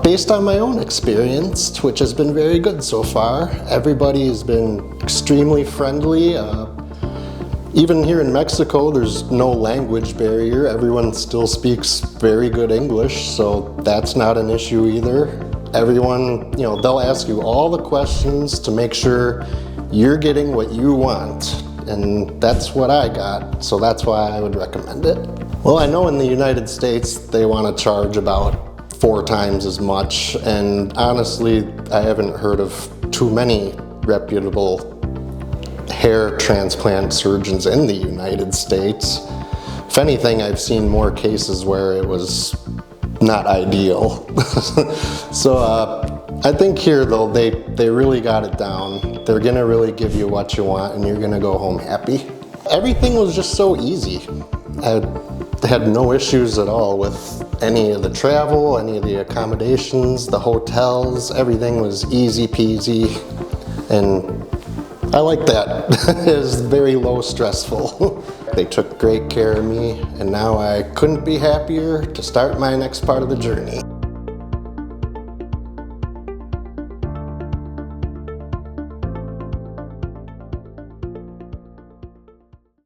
Based on my own experience, which has been very good so far, everybody has been extremely friendly. Even here in Mexico, there's no language barrier. Everyone still speaks very good English, so that's not an issue either. Everyone, they'll ask you all the questions to make sure you're getting what you want. And that's what I got, so that's why I would recommend it. Well, I know in the United States, they want to charge about 4 times as much, and honestly, I haven't heard of too many reputable hair transplant surgeons in the United States. If anything, I've seen more cases where it was not ideal. So I think here though, they really got it down. They're gonna really give you what you want and you're gonna go home happy. Everything was just so easy. I had no issues at all with any of the travel, any of the accommodations, the hotels. Everything was easy peasy, and I like that. It was very low stressful. They took great care of me, and now I couldn't be happier to start my next part of the journey.